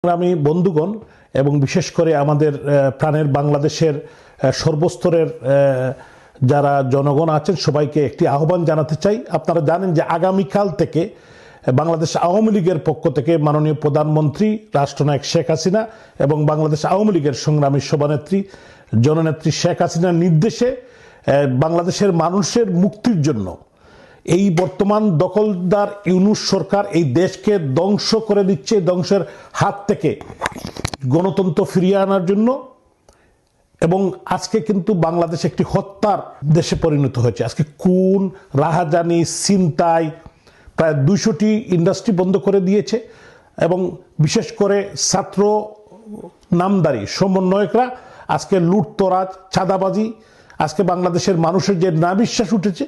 আমি বন্ধুগণ এবং বিশেষ করে আমাদের প্রাণের বাংলাদেশের সর্বস্তরের যারা জনগণ আছেন সবাইকে একটি আহ্বান জানাতে চাই। আপনারা জানেন যে আগামীকাল থেকে বাংলাদেশ আওয়ামী লীগের পক্ষ থেকে মাননীয় প্রধানমন্ত্রী রাষ্ট্রনায়ক শেখ হাসিনা এবং বাংলাদেশ আওয়ামী লীগের সংগ্রামী সভানেত্রী জননেত্রী শেখ হাসিনার নির্দেশে বাংলাদেশের মানুষের মুক্তির জন্য এই বর্তমান দখলদার ইউনূস সরকার এই দেশকে ধ্বংস করে দিচ্ছে। ধ্বংসের হাত থেকে গণতন্ত্র ফিরিয়ে আনার জন্য এবং আজকে কিন্তু বাংলাদেশ একটি হত্যার দেশে পরিণত হয়েছে। আজকে খুন, রাহাজানি, ছিনতাই, প্রায় 200টি ইন্ডাস্ট্রি বন্ধ করে দিয়েছে এবং বিশেষ করে ছাত্র নামদারি সমন্বয়করা আজকে লুটতরাজ, চাঁদাবাজি, আজকে বাংলাদেশের মানুষের যে নাবিশ্বাস উঠেছে,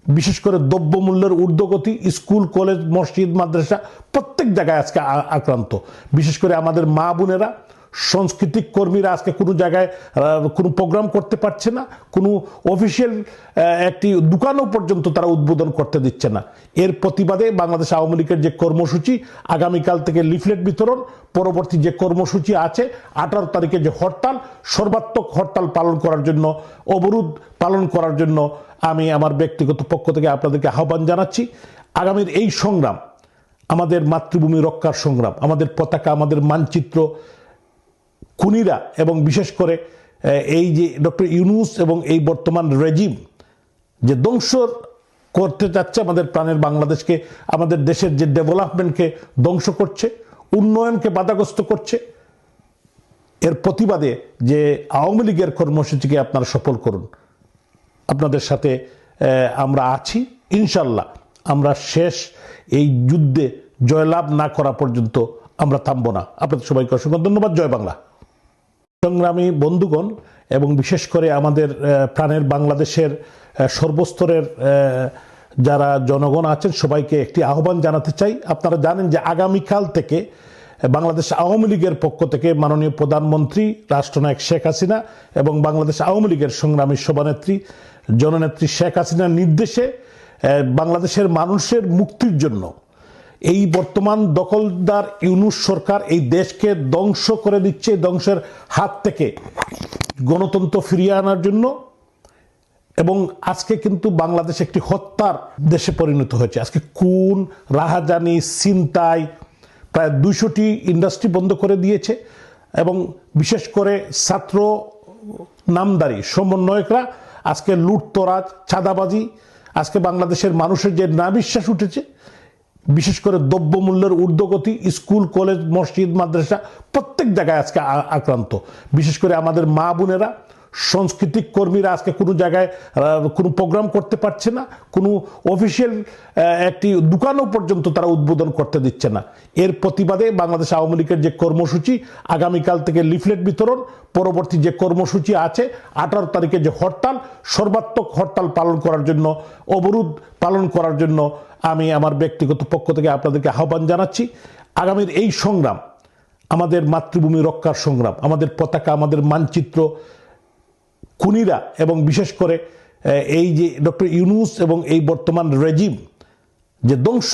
বিশেষ করে দ্রব্যমূল্যের ঊর্ধ্বগতি, স্কুল, কলেজ, মসজিদ, মাদ্রাসা প্রত্যেক জায়গায় আজকে আক্রান্ত। বিশেষ করে আমাদের মা বোনেরা, সাংস্কৃতিক কর্মীরা আজকে কোনো জায়গায় কোনো প্রোগ্রাম করতে পারছে না, কোনো অফিসিয়াল একটি দোকানও পর্যন্ত তারা উদ্বোধন করতে দিচ্ছে না। এর প্রতিবাদে বাংলাদেশ আওয়ামী লীগের যে কর্মসূচি, আগামীকাল থেকে লিফলেট বিতরণ, পরবর্তী যে কর্মসূচি আছে 18 তারিখে যে হরতাল, সর্বাত্মক হরতাল পালন করার জন্য, অবরোধ পালন করার জন্য আমি আমার ব্যক্তিগত পক্ষ থেকে আপনাদেরকে আহ্বান জানাচ্ছি। আগামীর এই সংগ্রাম আমাদের মাতৃভূমি রক্ষার সংগ্রাম, আমাদের পতাকা, আমাদের মানচিত্র খুনিরা এবং বিশেষ করে এই যে ডক্টর ইউনূস এবং এই বর্তমান রেজিম যে ধ্বংস করতে চাচ্ছে আমাদের প্রাণের বাংলাদেশকে, আমাদের দেশের যে ডেভেলপমেন্টকে ধ্বংস করছে, উন্নয়নকে বাধাগ্রস্ত করছে, এর প্রতিবাদে যে আওয়ামী লীগের কর্মসূচিকে আপনারা সফল করুন। আপনাদের সাথে আমরা আছি, ইনশাল্লাহ আমরা শেষ এই যুদ্ধে জয়লাভ না করা পর্যন্ত আমরা থামব না। আপনাদের সবাইকে অসংখ্য ধন্যবাদ। জয় বাংলা। সংগ্রামী বন্ধুগণ এবং বিশেষ করে আমাদের প্রাণের বাংলাদেশের সর্বস্তরের যারা জনগণ আছেন সবাইকে একটি আহ্বান জানাতে চাই। আপনারা জানেন যে আগামীকাল থেকে বাংলাদেশ আওয়ামী লীগের পক্ষ থেকে মাননীয় প্রধানমন্ত্রী রাষ্ট্রনায়ক শেখ হাসিনা এবং বাংলাদেশ আওয়ামী লীগের সংগ্রামী সভানেত্রী জননেত্রী শেখ হাসিনার নির্দেশে বাংলাদেশের মানুষের মুক্তির জন্য এই বর্তমান দখলদার ইউনূস সরকার এই দেশকে ধ্বংস করে দিচ্ছে। ধ্বংসের হাত থেকে গণতন্ত্র ফিরিয়ে আনার জন্য এবং আজকে কিন্তু বাংলাদেশ একটি হত্যার দেশে পরিণত হয়েছে। আজকে খুন, রাহাজানি, ছিনতাই, প্রায় 200টি ইন্ডাস্ট্রি বন্ধ করে দিয়েছে এবং বিশেষ করে ছাত্র নামদারি সমন্বয়করা আজকে লুটতরাজ, চাঁদাবাজি, আজকে বাংলাদেশের মানুষের যে নাবিশ্বাস উঠেছে, বিশেষ করে দ্রব্যমূল্যের ঊর্ধ্বগতি, স্কুল, কলেজ, মসজিদ, মাদ্রাসা প্রত্যেক জায়গায় আজকে আক্রান্ত। বিশেষ করে আমাদের মা বোনেরা, সাংস্কৃতিক কর্মীরা আজকে কোনো জায়গায় কোনো প্রোগ্রাম করতে পারছে না, কোনো অফিসিয়াল একটি দোকানও পর্যন্ত তারা উদ্বোধন করতে দিচ্ছে না। এর প্রতিবাদে বাংলাদেশ আওয়ামী লীগের যে কর্মসূচি, আগামীকাল থেকে লিফলেট বিতরণ, পরবর্তী যে কর্মসূচি আছে 18 তারিখে যে হরতাল, সর্বাত্মক হরতাল পালন করার জন্য, অবরোধ পালন করার জন্য আমি আমার ব্যক্তিগত পক্ষ থেকে আপনাদেরকে আহ্বান জানাচ্ছি। আগামীর এই সংগ্রাম আমাদের মাতৃভূমি রক্ষার সংগ্রাম, আমাদের পতাকা, আমাদের মানচিত্র খুনিরা এবং বিশেষ করে এই যে ডক্টর ইউনূস এবং এই বর্তমান রেজিম যে ধ্বংস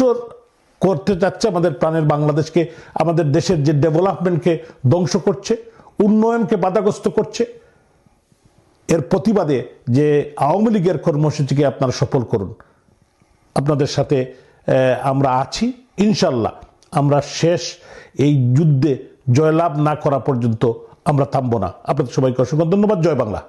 করতে চাচ্ছে আমাদের প্রাণের বাংলাদেশকে, আমাদের দেশের যে ডেভেলপমেন্টকে ধ্বংস করছে, উন্নয়নকে বাধাগ্রস্ত করছে, এর প্রতিবাদে যে আওয়ামী লীগের কর্মসূচিকে আপনারা সফল করুন। আপনাদের সাথে আমরা আছি, ইনশাল্লাহ আমরা শেষ এই যুদ্ধে জয়লাভ না করা পর্যন্ত আমরা থামব না। আপনাদের সবাইকে অসংখ্য ধন্যবাদ। জয় বাংলা।